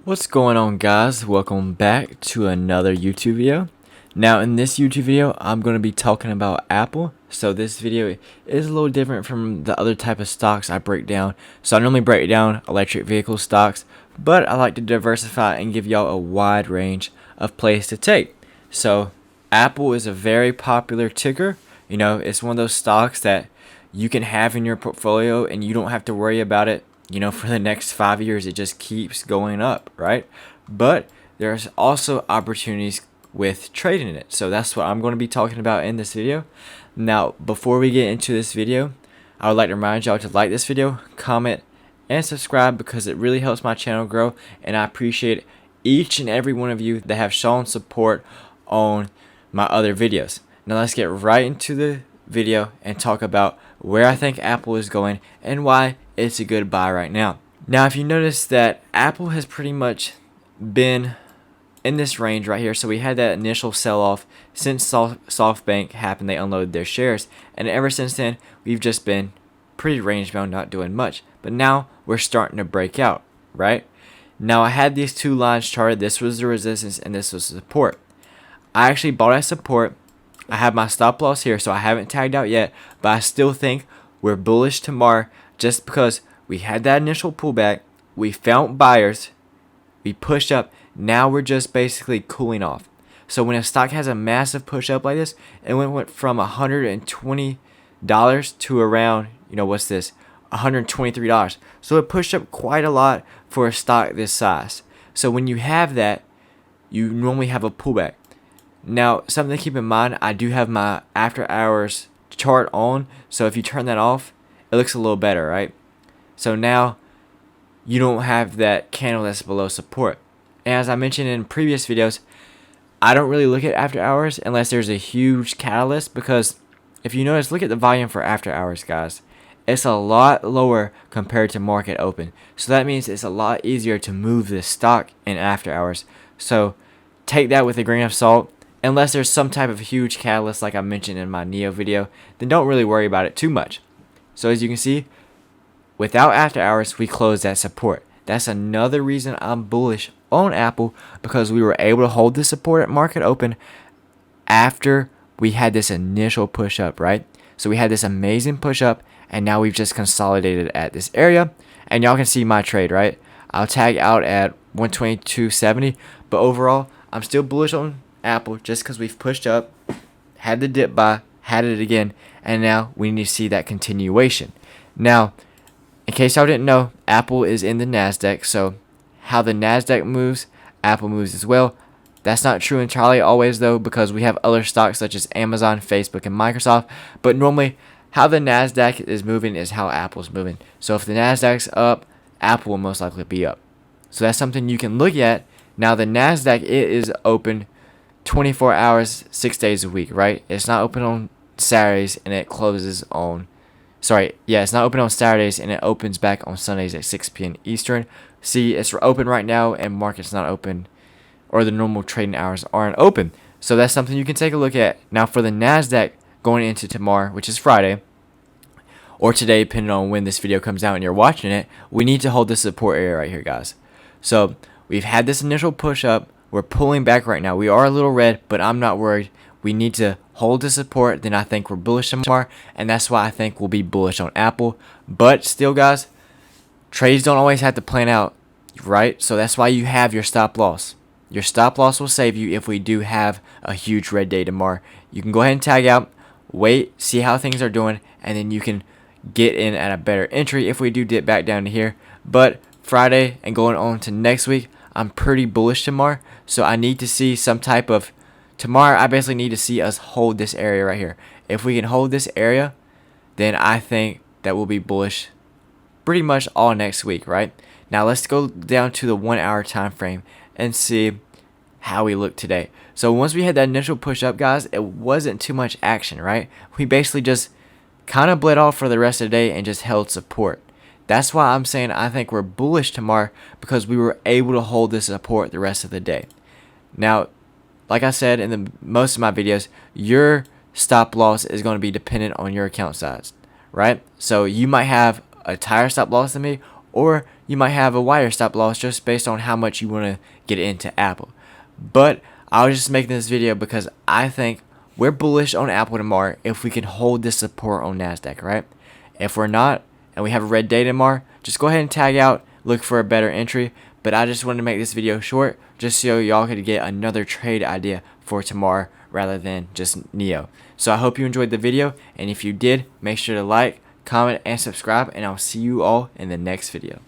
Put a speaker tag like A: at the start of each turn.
A: What's going on, guys? Welcome back to another YouTube video. Now in this YouTube video I'm going to be talking about Apple. So this video is a little different from the other type of stocks I break down. So I normally break down electric vehicle stocks, but I like to diversify and give y'all a wide range of plays to take. So Apple is a very popular ticker. You know, it's one of those stocks that you can have in your portfolio and you don't have to worry about it, for the next 5 years. It just keeps going up, right? But there's also opportunities with trading it. So that's what I'm going to be talking about in this video. Now, before we get into this video, I would like to remind y'all to like this video, comment, and subscribe because it really helps my channel grow, and I appreciate each and every one of you that have shown support on my other videos. Now let's get right into the video and talk about where I think Apple is going and why it's a good buy right now. Now, if you notice that Apple has pretty much been in this range right here. So we had that initial sell-off since SoftBank happened. They unloaded their shares, and ever since then we've just been pretty range bound, not doing much. But now we're starting to break out, right? Now I had these two lines charted. This was the resistance and this was the support. I actually bought at support. I have my stop loss here, so I haven't tagged out yet, but I still think we're bullish tomorrow just because we had that initial pullback, we found buyers, we pushed up, now we're just basically cooling off. So when a stock has a massive push up like this, it went from $120 to around, what's this, $123. So it pushed up quite a lot for a stock this size. So when you have that, you normally have a pullback. Now, something to keep in mind, I do have my after hours chart on, so if you turn that off, it looks a little better, right? So now you don't have that candle that's below support. And as I mentioned in previous videos, I don't really look at after hours unless there's a huge catalyst, because if you notice, look at the volume for after hours, guys. It's a lot lower compared to market open. So that means it's a lot easier to move this stock in after hours. So take that with a grain of salt. Unless there's some type of huge catalyst like I mentioned in my NEO video, then don't really worry about it too much. So as you can see, without after hours, we closed at support. That's another reason I'm bullish on Apple, because we were able to hold the support at market open after we had this initial push up, right? So we had this amazing push up, and now we've just consolidated at this area, and y'all can see my trade, right? I'll tag out at 122.70, but overall, I'm still bullish on Apple just because we've pushed up, had the dip buy, had it again, and now we need to see that continuation. Now, in case y'all didn't know, Apple is in the NASDAQ, so how the NASDAQ moves, Apple moves as well. That's not true entirely always though, because we have other stocks such as Amazon, Facebook, and Microsoft, but normally how the NASDAQ is moving is how Apple's moving. So if the NASDAQ's up, Apple will most likely be up. So that's something you can look at. Now the NASDAQ, it is open 24 hours, 6 days a week, right? It's not open on Saturdays and it closes on, it's not open on Saturdays and it opens back on Sundays at 6 p.m. Eastern. See, it's open right now and market's not open, or the normal trading hours aren't open. So that's something you can take a look at. Now for the NASDAQ going into tomorrow, which is Friday, or today, depending on when this video comes out and you're watching it, we need to hold this support area right here, guys. So we've had this initial push up. We're pulling back right now. We are a little red, but I'm not worried. We need to hold the support. Then I think we're bullish tomorrow, and that's why I think we'll be bullish on Apple. But still, guys, trades don't always have to plan out, right? So that's why you have your stop loss. Your stop loss will save you if we do have a huge red day tomorrow. You can go ahead and tag out, wait, see how things are doing, and then you can get in at a better entry if we do dip back down to here. But Friday and going on to next week, I'm pretty bullish tomorrow, so I need to see some type of, tomorrow I basically need to see us hold this area right here. If we can hold this area, then I think that we'll be bullish pretty much all next week, right? Now let's go down to the 1 hour time frame and see how we look today. So once we had that initial push up, guys, it wasn't too much action, right? We basically just kind of bled off for the rest of the day and just held support. That's why I'm saying I think we're bullish tomorrow, because we were able to hold this support the rest of the day. Now, like I said in the most of my videos, your stop loss is going to be dependent on your account size, right? So you might have a higher stop loss than me, or you might have a wider stop loss just based on how much you want to get into Apple. But I was just making this video because I think we're bullish on Apple tomorrow if we can hold this support on NASDAQ, right? If we're not, and we have a red day tomorrow, just go ahead and tag out, look for a better entry. But I just wanted to make this video short just so y'all could get another trade idea for tomorrow rather than just NIO. So I hope you enjoyed the video, and if you did, make sure to like, comment, and subscribe, and I'll see you all in the next video.